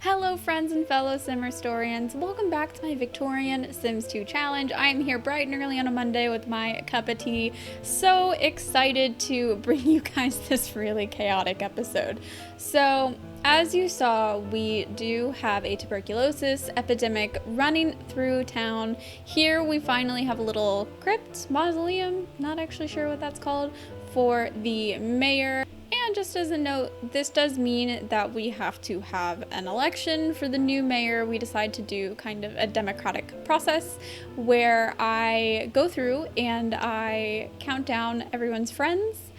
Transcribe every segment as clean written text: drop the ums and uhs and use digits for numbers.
Hello friends and fellow sim historians, welcome back to my Victorian Sims 2 challenge. I am here bright and early on a Monday with my cup of tea. So excited to bring you guys this really chaotic episode. So as you saw, we do have a tuberculosis epidemic running through town. Here we finally have a little crypt, mausoleum, not actually sure what that's called, for the mayor. And just as a note, this does mean that we have to have an election for the new mayor. We decide to do kind of a democratic process where I go through and I count down everyone's friends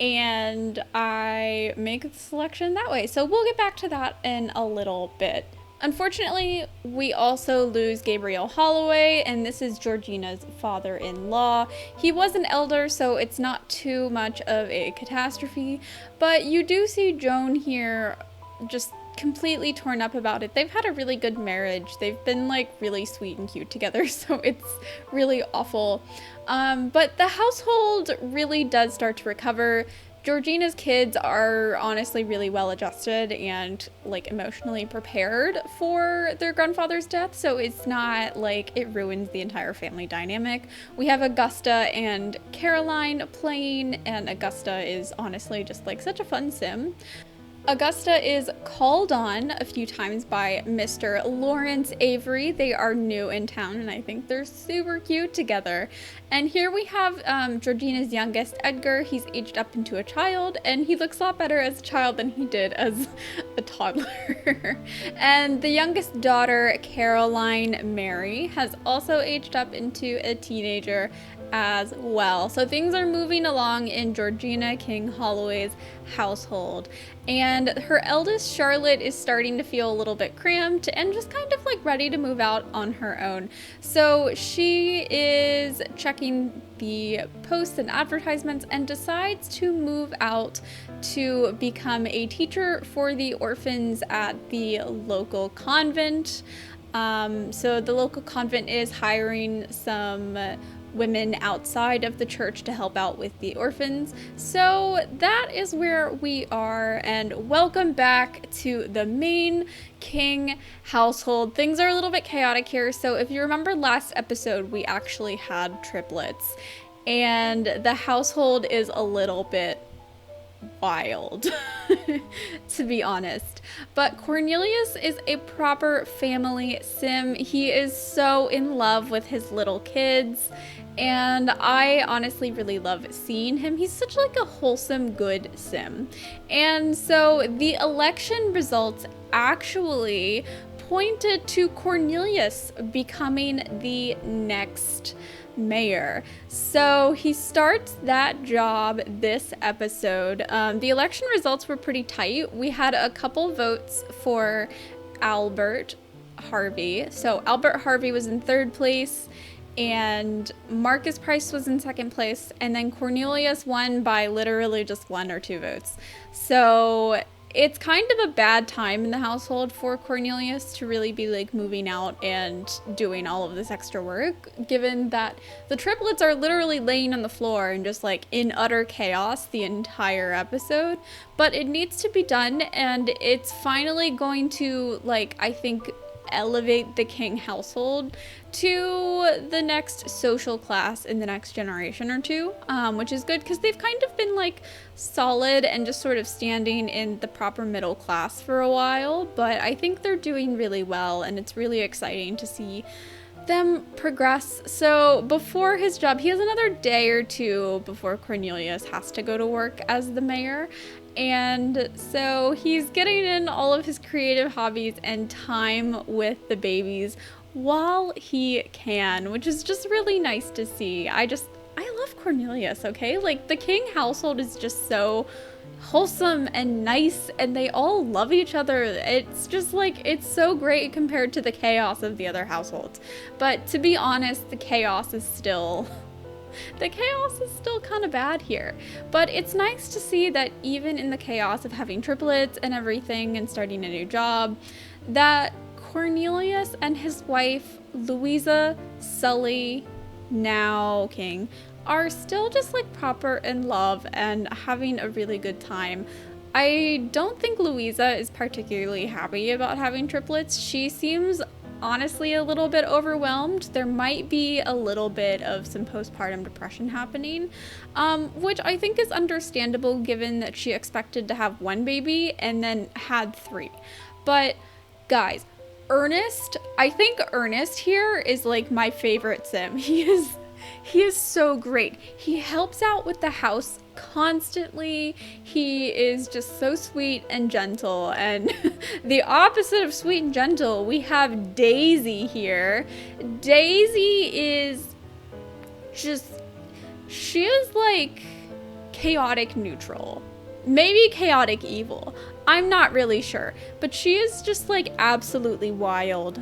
and I make the selection that way. So we'll get back to that in a little bit. Unfortunately, we also lose Gabriel Holloway, and this is Georgina's father-in-law. He was an elder, so it's not too much of a catastrophe, but you do see Joan here just completely torn up about it. They've had a really good marriage. They've been like really sweet and cute together, so it's really awful. But the household really does start to recover. Georgina's kids are honestly really well adjusted and like emotionally prepared for their grandfather's death, so it's not like it ruins the entire family dynamic. We have Augusta and Caroline playing, and Augusta is honestly just like such a fun sim. Augusta is called on a few times by Mr. Lawrence Avery. They are new in town and I think they're super cute together. And here we have Georgina's youngest, Edgar. He's aged up into a child and he looks a lot better as a child than he did as a toddler. And the youngest daughter, Caroline Mary, has also aged up into a teenager as well. So things are moving along in Georgina King Holloway's household. And her eldest, Charlotte, is starting to feel a little bit cramped and just kind of like ready to move out on her own. So she is checking the posts and advertisements and decides to move out to become a teacher for the orphans at the local convent. So the local convent is hiring some women outside of the church to help out with the orphans. So that is where we are, and welcome back to the main King household. Things are a little bit chaotic here. So if you remember last episode, we actually had triplets and the household is a little bit wild to be honest, but Cornelius is a proper family sim. He is so in love with his little kids and I honestly really love seeing him. He's such like a wholesome good sim. And so the election results actually pointed to Cornelius becoming the next mayor. So he starts that job this episode. The election results were pretty tight. We had a couple votes for Albert Harvey. So Albert Harvey was in third place and Marcus Price was in second place, and then Cornelius won by literally just 1 or 2 votes. So it's kind of a bad time in the household for Cornelius to really be like moving out and doing all of this extra work, given that the triplets are literally laying on the floor and just like in utter chaos the entire episode. But it needs to be done, and it's finally going to, like, I think, elevate the King household to the next social class in the next generation or two, which is good because they've kind of been like solid and just sort of standing in the proper middle class for a while, but I think they're doing really well and it's really exciting to see them progress. So before his job, he has another day or two before Cornelius has to go to work as the mayor. And so he's getting in all of his creative hobbies and time with the babies while he can, which is just really nice to see. I love Cornelius, okay? Like the King household is just so wholesome and nice and they all love each other. It's just like, it's so great compared to the chaos of the other households. But to be honest, the chaos is still kind of bad here. But it's nice to see that even in the chaos of having triplets and everything and starting a new job, that Cornelius and his wife, Louisa Sully, now King, are still just like proper in love and having a really good time I don't think Louisa is particularly happy about having triplets. She seems honestly a little bit overwhelmed. There might be a little bit of some postpartum depression happening, which I think is understandable given that she expected to have one baby and then had 3. But guys, I think Ernest here is like my favorite sim. He is so great. He helps out with the house constantly. He is just so sweet and gentle. And the opposite of sweet and gentle, we have Daisy here. Daisy is just, she is like chaotic neutral. Maybe chaotic evil. I'm not really sure. But she is just like absolutely wild.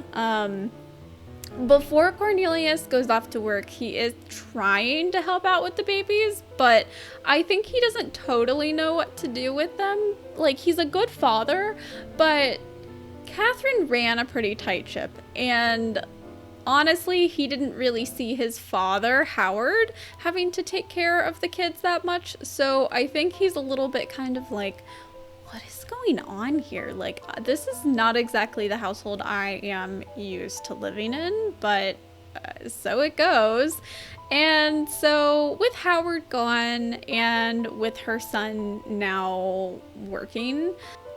Before Cornelius goes off to work, he is trying to help out with the babies, but I think he doesn't totally know what to do with them. Like, he's a good father, but Catherine ran a pretty tight ship, and honestly, he didn't really see his father, Howard, having to take care of the kids that much, so I think he's a little bit kind of like, what is going on here? Like, this is not exactly the household I am used to living in, but so it goes. And so with Howard gone and with her son now working,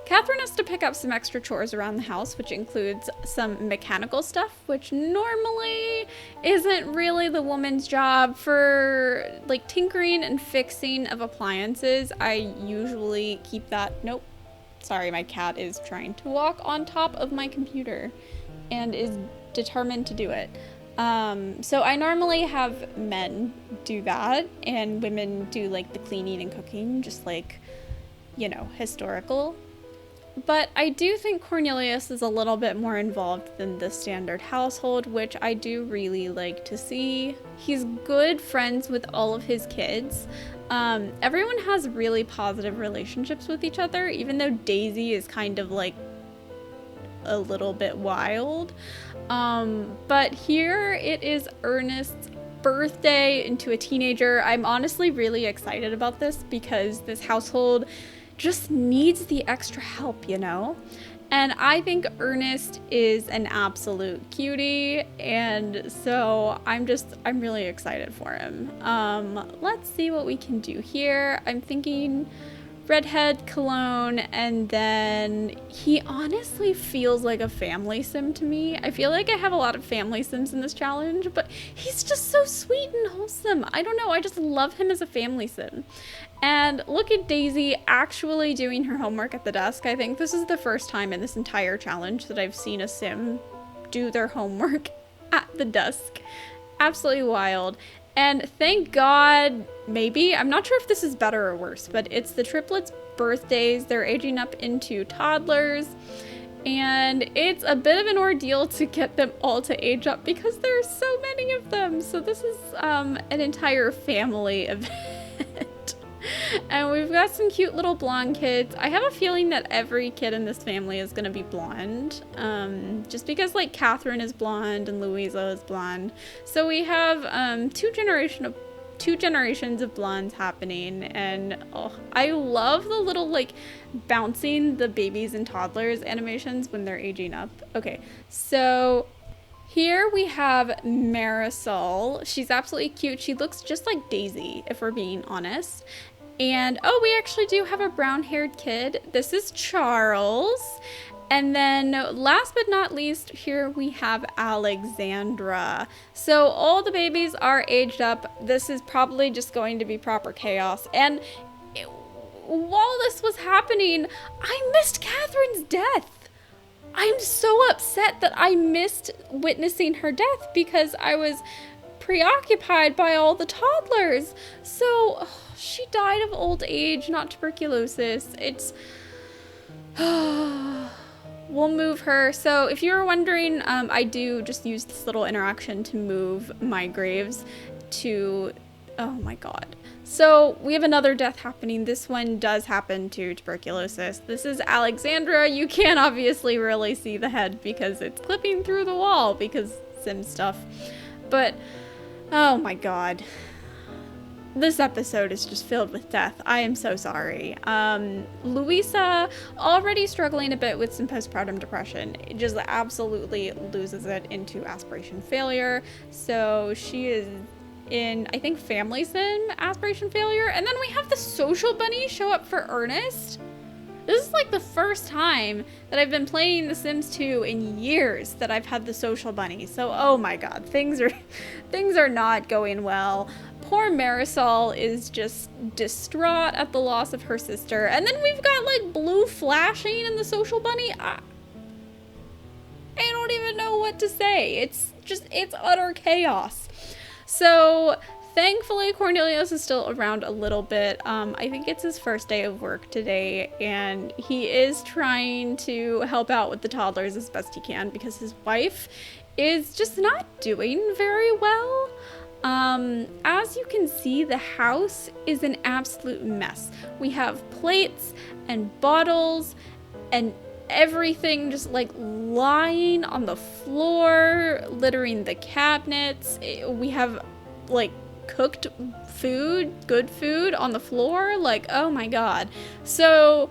Catherine has to pick up some extra chores around the house, which includes some mechanical stuff, which normally isn't really the woman's job. For like tinkering and fixing of appliances, I usually keep that. Nope. Sorry, my cat is trying to walk on top of my computer and is determined to do it. So I normally have men do that, and women do like the cleaning and cooking, just like, you know, historical. But I do think Cornelius is a little bit more involved than the standard household, which I do really like to see. He's good friends with all of his kids. Everyone has really positive relationships with each other, even though Daisy is kind of like a little bit wild. But here it is Ernest's birthday into a teenager. I'm honestly really excited about this because this household just needs the extra help, you know? And I think Ernest is an absolute cutie, and so I'm really excited for him. Let's see what we can do here. I'm thinking redhead, cologne, and then he honestly feels like a family sim to me. I feel like I have a lot of family sims in this challenge, but he's just so sweet and wholesome. I don't know, I just love him as a family sim. And look at Daisy actually doing her homework at the desk. I think this is the first time in this entire challenge that I've seen a sim do their homework at the desk. Absolutely wild. And thank God, maybe, I'm not sure if this is better or worse, but it's the triplets' birthdays. They're aging up into toddlers, and it's a bit of an ordeal to get them all to age up because there's so many of them. So this is an entire family event. And we've got some cute little blonde kids. I have a feeling that every kid in this family is going to be blonde. Just because like Catherine is blonde and Louisa is blonde. So we have two generations of blondes happening. And I love the little like bouncing the babies and toddlers animations when they're aging up. Okay, so here we have Marisol. She's absolutely cute. She looks just like Daisy, if we're being honest. And oh, we actually do have a brown-haired kid. This is Charles. And then last but not least, here we have Alexandra. So all the babies are aged up. This is probably just going to be proper chaos. And while this was happening, I missed Catherine's death. I'm so upset that I missed witnessing her death because I was preoccupied by all the toddlers. So she died of old age, not tuberculosis. It's we'll move her. So if you were wondering, I do just use this little interaction to move my graves to, oh my god. So we have another death happening. This one does happen to tuberculosis. This is Alexandra. You can't obviously really see the head because it's clipping through the wall because sim stuff. But oh my god. This episode is just filled with death. I am so sorry. Louisa, already struggling a bit with some postpartum depression, just absolutely loses it into aspiration failure. So she is in, I think, family sim aspiration failure. And then we have the social bunny show up for Ernest. This is like the first time that I've been playing The Sims 2 in years that I've had the social bunny. So, oh my god, things are not going well. Poor Marisol is just distraught at the loss of her sister. And then we've got like blue flashing in the social bunny. I don't even know what to say. It's utter chaos. So thankfully, Cornelius is still around a little bit. I think it's his first day of work today, and he is trying to help out with the toddlers as best he can because his wife is just not doing very well. As you can see, the house is an absolute mess. We have plates and bottles and everything just like lying on the floor, littering the cabinets. We have like cooked food, good food on the floor. Like, oh my god. So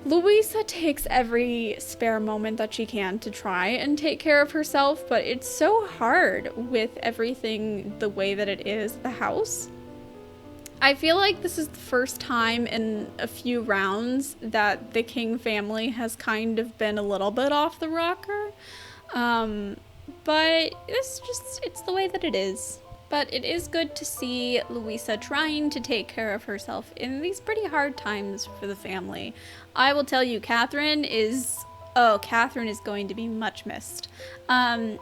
Louisa takes every spare moment that she can to try and take care of herself, but it's so hard with everything the way that it is, the house. I feel like this is the first time in a few rounds that the King family has kind of been a little bit off the rocker. But it's the way that it is. But it is good to see Louisa trying to take care of herself in these pretty hard times for the family. I will tell you, Catherine is going to be much missed.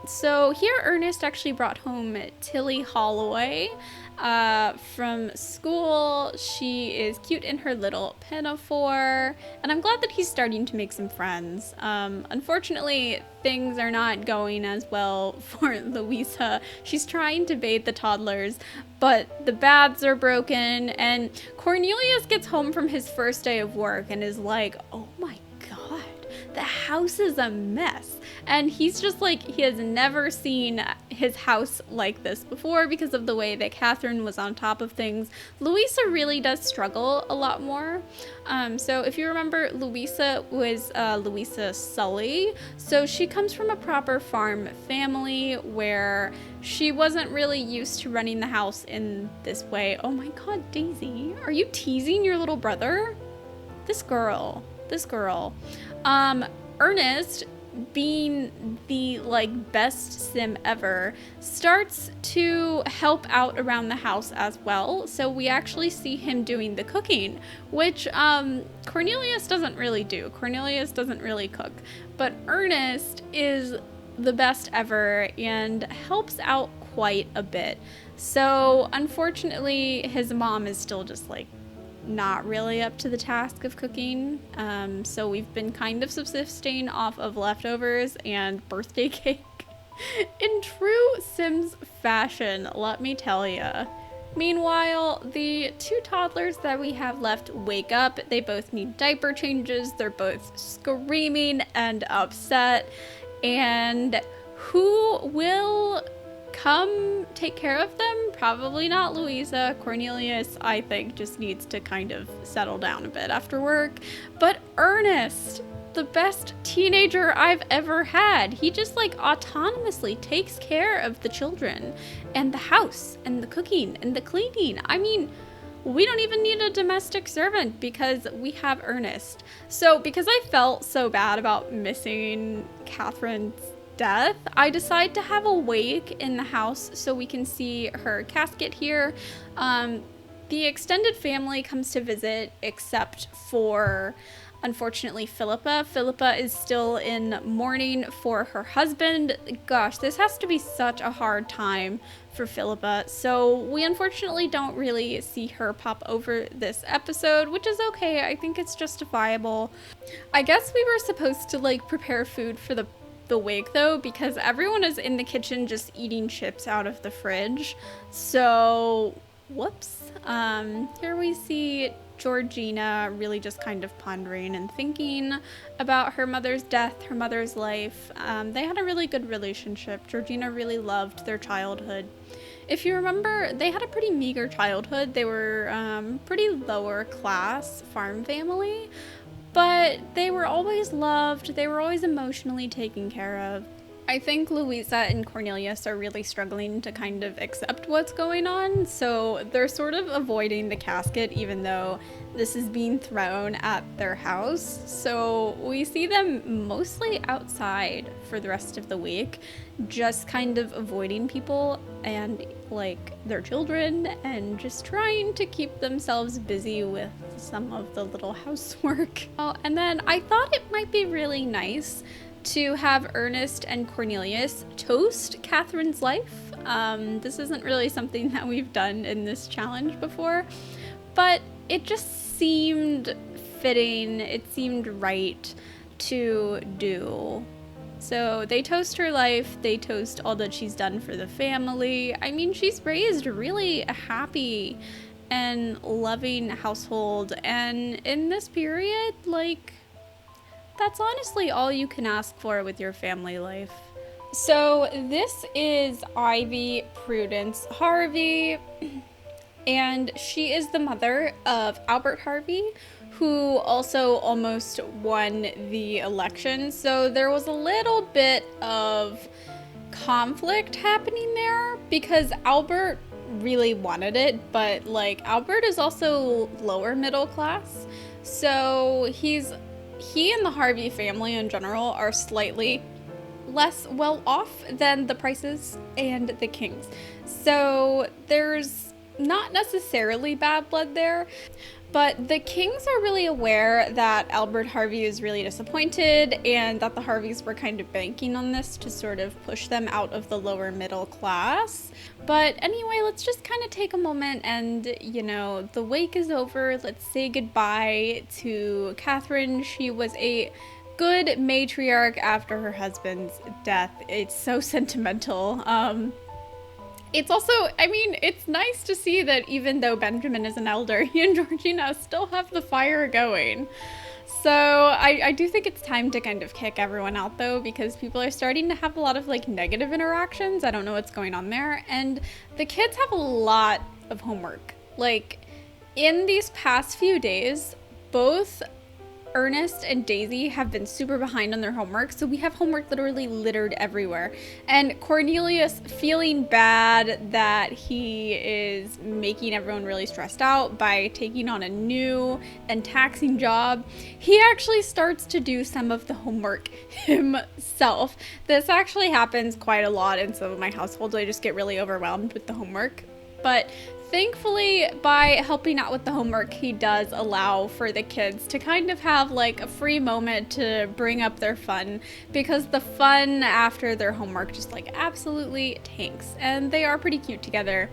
So here Ernest actually brought home Tilly Holloway from school. She is cute in her little pinafore, and I'm glad that he's starting to make some friends. Unfortunately, things are not going as well for Louisa. She's trying to bathe the toddlers, but the baths are broken, and Cornelius gets home from his first day of work and is like, oh my god, the house is a mess. And he's just like, he has never seen his house like this before because of the way that Catherine was on top of things. Louisa really does struggle a lot more. So if you remember, Louisa was Louisa Sully. So she comes from a proper farm family where she wasn't really used to running the house in this way. Oh my god, Daisy, are you teasing your little brother? This girl. Ernest, being the like best sim ever, starts to help out around the house as well. So we actually see him doing the cooking, which Cornelius doesn't really do. Cornelius doesn't really cook, but Ernest is the best ever and helps out quite a bit. So unfortunately, his mom is still just like not really up to the task of cooking, so we've been kind of subsisting off of leftovers and birthday cake in true Sims fashion, let me tell ya. Meanwhile, the two toddlers that we have left wake up. They both need diaper changes. They're both screaming and upset, and who will come take care of them? Probably not Louisa. Cornelius, I think, just needs to kind of settle down a bit after work. But Ernest, the best teenager I've ever had, he just like autonomously takes care of the children and the house and the cooking and the cleaning. I mean, we don't even need a domestic servant because we have Ernest. So because I felt so bad about missing Catherine's death, I decide to have a wake in the house so we can see her casket here. The extended family comes to visit except for, unfortunately, Philippa. Philippa is still in mourning for her husband. Gosh, this has to be such a hard time for Philippa. So we unfortunately don't really see her pop over this episode, which is okay. I think it's justifiable. I guess we were supposed to like prepare food for the wake though, because everyone is in the kitchen just eating chips out of the fridge. So whoops. Here we see Georgina really just kind of pondering and thinking about her mother's death, her mother's life. They had a really good relationship. Georgina really loved their childhood. if you remember, they had a pretty meager childhood. They were pretty lower class farm family, but they were always loved. They were always emotionally taken care of. I think Louisa and Cornelius are really struggling to kind of accept what's going on, so they're sort of avoiding the casket even though this is being thrown at their house. So we see them mostly outside for the rest of the week, just kind of avoiding people and like their children and just trying to keep themselves busy with some of the little housework. Oh, and then I thought it might be really nice to have Ernest and Cornelius toast Catherine's life. This isn't really something that we've done in this challenge before, but it just seemed fitting, it seemed right to do. So they toast her life, they toast all that she's done for the family. I mean, she's raised really a happy and loving household, and in this period, like, that's honestly all you can ask for with your family life. So this is Ivy Prudence Harvey, and she is the mother of Albert Harvey, who also almost won the election. So there was a little bit of conflict happening there because Albert really wanted it, but like Albert is also lower middle class. So he and the Harvey family in general are slightly less well off than the Prices and the Kings. So there's not necessarily bad blood there, but the Kings are really aware that Albert Harvey is really disappointed and that the Harveys were kind of banking on this to sort of push them out of the lower middle class. But anyway, let's just kind of take a moment and, you know, the wake is over. Let's say goodbye to Catherine. She was a good matriarch after her husband's death. It's so sentimental. It's also, I mean, it's nice to see that even though Benjamin is an elder, he and Georgina still have the fire going. So I do think it's time to kind of kick everyone out though, because people are starting to have a lot of like negative interactions. I don't know what's going on there. And the kids have a lot of homework. Like in these past few days, both Ernest and Daisy have been super behind on their homework, so we have homework literally littered everywhere. And Cornelius, feeling bad that he is making everyone really stressed out by taking on a new and taxing job, he actually starts to do some of the homework himself. This actually happens quite a lot in some of my households. I just get really overwhelmed with the homework. But thankfully, by helping out with the homework, he does allow for the kids to kind of have like a free moment to bring up their fun, because the fun after their homework just like absolutely tanks, and they are pretty cute together.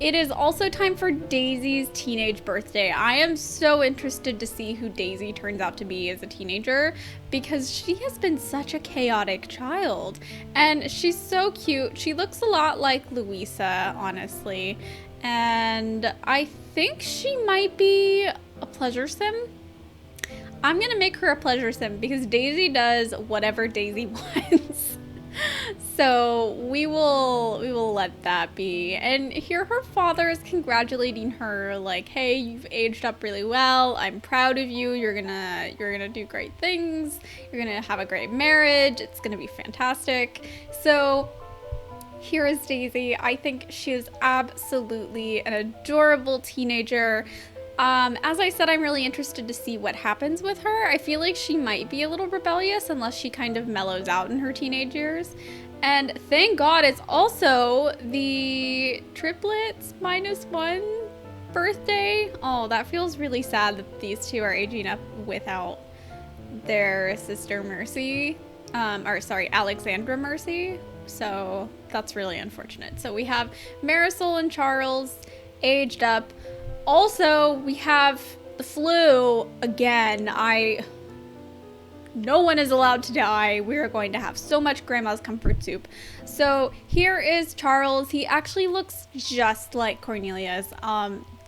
It is also time for Daisy's teenage birthday. I am so interested to see who Daisy turns out to be as a teenager, because she has been such a chaotic child and she's so cute. She looks a lot like Louisa, honestly, and I think she might be a pleasure sim. I'm gonna make her a pleasure sim because Daisy does whatever Daisy wants. So we will let that be. And here her father is congratulating her, like, hey, you've aged up really well. I'm proud of you. You're gonna do great things. You're gonna have a great marriage. It's gonna be fantastic. So here is Daisy. I think she is absolutely an adorable teenager. As I said, I'm really interested to see what happens with her. I feel like she might be a little rebellious unless she kind of mellows out in her teenage years. And thank God it's also the triplets -1 birthday. Oh, that feels really sad that these two are aging up without their sister Mercy. Alexandra Mercy. So that's really unfortunate. So we have Marisol and Charles aged up. Also, we have the flu again. No one is allowed to die. We are going to have so much grandma's comfort soup. So here is Charles. He actually looks just like Cornelius.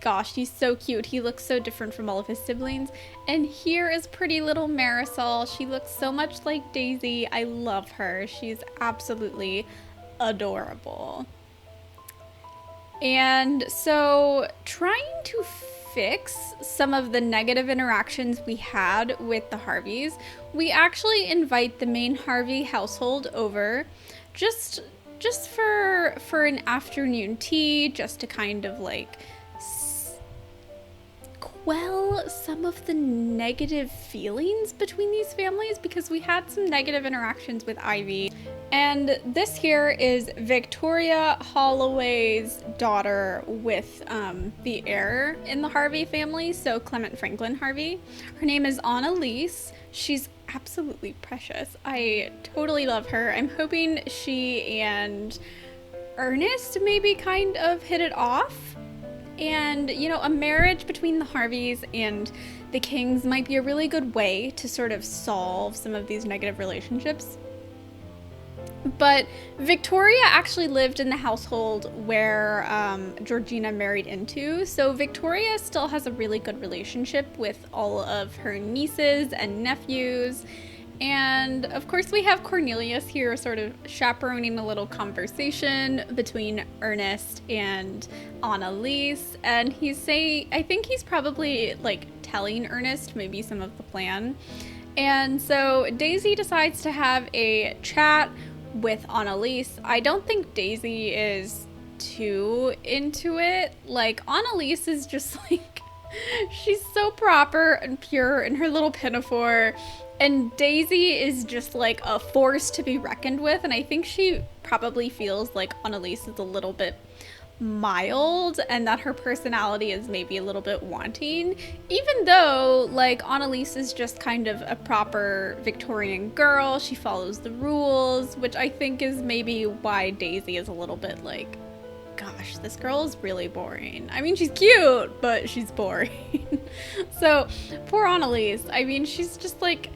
Gosh, he's so cute. He looks so different from all of his siblings. And here is pretty little Marisol. She looks so much like Daisy. I love her. She's absolutely adorable. And so trying to fix some of the negative interactions we had with the Harveys, we actually invite the main Harvey household over just for an afternoon tea, just to kind of like quell some of the negative feelings between these families, because we had some negative interactions with Ivy. And this here is Victoria Holloway's daughter with the heir in the Harvey family, so Clement Franklin Harvey. Her name is Annalise. She's absolutely precious. I totally love her. I'm hoping she and Ernest maybe kind of hit it off. And, you know, a marriage between the Harveys and the Kings might be a really good way to sort of solve some of these negative relationships. But Victoria actually lived in the household where Georgina married into. So Victoria still has a really good relationship with all of her nieces and nephews. And of course we have Cornelius here sort of chaperoning a little conversation between Ernest and Annalise. And I think he's probably like telling Ernest maybe some of the plan. And so Daisy decides to have a chat with Annalise. I don't think Daisy is too into it. Like, Annalise is just like, she's so proper and pure in her little pinafore, and Daisy is just like a force to be reckoned with. And I think she probably feels like Annalise is a little bit mild and that her personality is maybe a little bit wanting, even though like Annalise is just kind of a proper Victorian girl. She follows the rules, which I think is maybe why Daisy is a little bit like, gosh, this girl is really boring. I mean, she's cute, but she's boring. So poor Annalise. I mean, she's just like,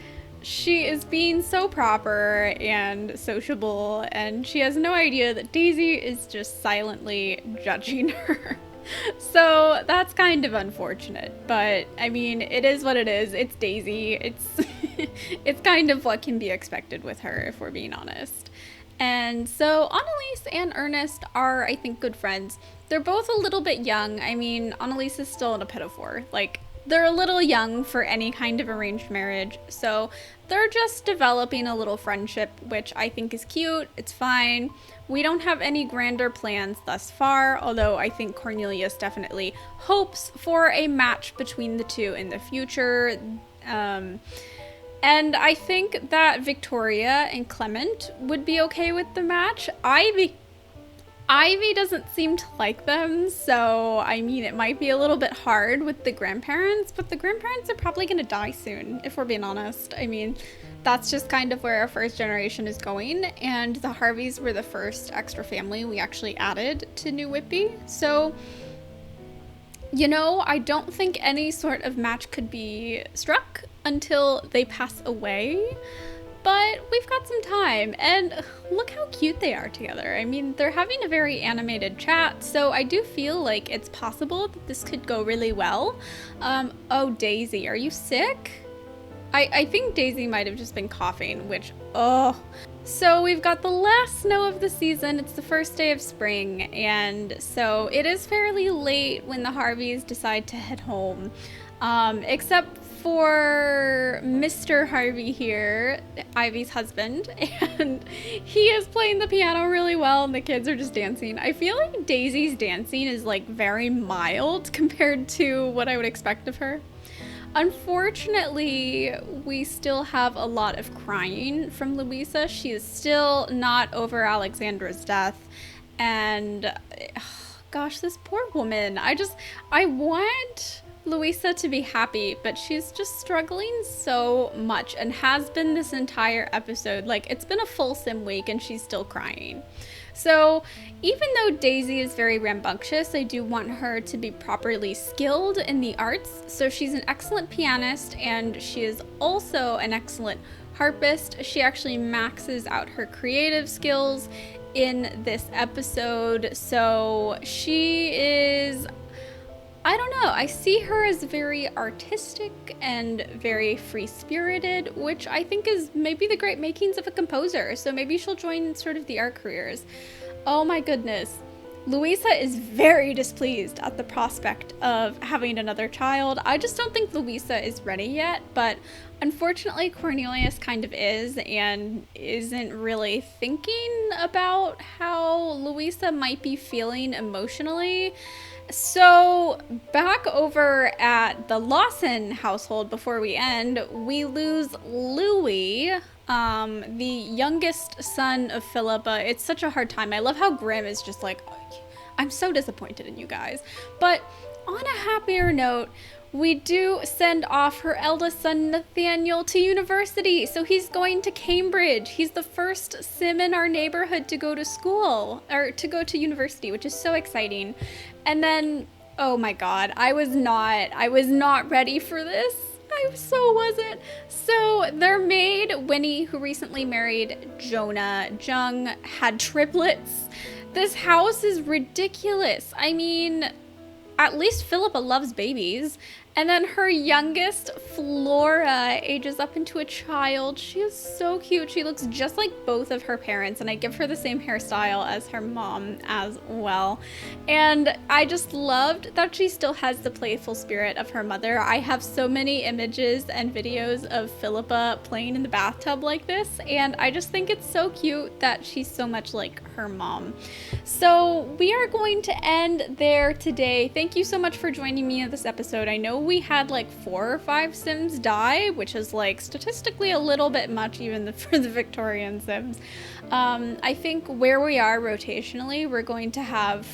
she is being so proper and sociable, and she has no idea that Daisy is just silently judging her. So that's kind of unfortunate, but I mean, it is what it is. It's Daisy. It's kind of what can be expected with her, if we're being honest. And so Annalise and Ernest are, I think, good friends. They're both a little bit young. I mean, Annalise is still in a pinafore. Like, they're a little young for any kind of arranged marriage, so they're just developing a little friendship, which I think is cute. It's fine. We don't have any grander plans thus far, although I think Cornelius definitely hopes for a match between the two in the future. And I think that Victoria and Clement would be okay with the match. Ivy doesn't seem to like them, so I mean, it might be a little bit hard with the grandparents, but the grandparents are probably going to die soon, if we're being honest. I mean, that's just kind of where our first generation is going, and the Harveys were the first extra family we actually added to New Whitby. So, you know, I don't think any sort of match could be struck until they pass away. But we've got some time, and look how cute they are together. I mean, they're having a very animated chat, so I do feel like it's possible that this could go really well. Oh, Daisy, are you sick? I think Daisy might have just been coughing, which, oh. So we've got the last snow of the season. It's the first day of spring, and so it is fairly late when the Harveys decide to head home. Except for Mr. Harvey here, Ivy's husband, and he is playing the piano really well and the kids are just dancing. I feel like Daisy's dancing is like very mild compared to what I would expect of her. Unfortunately, we still have a lot of crying from Louisa. She is still not over Alexandra's death, and gosh, this poor woman. I want Louisa to be happy, but she's just struggling so much and has been this entire episode. Like, it's been a full sim week and she's still crying. So even though Daisy is very rambunctious, I do want her to be properly skilled in the arts. So she's an excellent pianist, and she is also an excellent harpist. She actually maxes out her creative skills in this episode. So she is, I don't know, I see her as very artistic and very free-spirited, which I think is maybe the great makings of a composer. So maybe she'll join sort of the art careers. Oh my goodness. Louisa is very displeased at the prospect of having another child. I just don't think Louisa is ready yet, but unfortunately Cornelius kind of is and isn't really thinking about how Louisa might be feeling emotionally. So back over at the Lawson household before we end, we lose Louis, the youngest son of Philippa. It's such a hard time. I love how Grimm is just like, I'm so disappointed in you guys. But on a happier note, we do send off her eldest son, Nathaniel, to university. So he's going to Cambridge. He's the first Sim in our neighborhood to go to school, or to go to university, which is so exciting. And then, oh my God, I was not ready for this. I so wasn't. So their maid, Winnie, who recently married Jonah Jung, had triplets. This house is ridiculous. I mean, at least Philippa loves babies. And then her youngest, Flora, ages up into a child. She is so cute. She looks just like both of her parents, and I give her the same hairstyle as her mom as well. And I just loved that she still has the playful spirit of her mother. I have so many images and videos of Philippa playing in the bathtub like this, and I just think it's so cute that she's so much like her mom. So we are going to end there today. Thank you so much for joining me in this episode. I know we had like 4 or 5 Sims die, which is like statistically a little bit much even for the Victorian Sims. I think where we are rotationally, we're going to have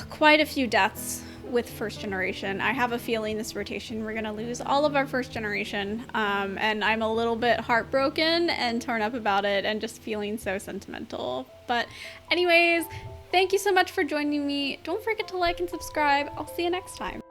quite a few deaths with first generation. I have a feeling this rotation we're going to lose all of our first generation, and I'm a little bit heartbroken and torn up about it and just feeling so sentimental. But anyways, thank you so much for joining me. Don't forget to like and subscribe. I'll see you next time.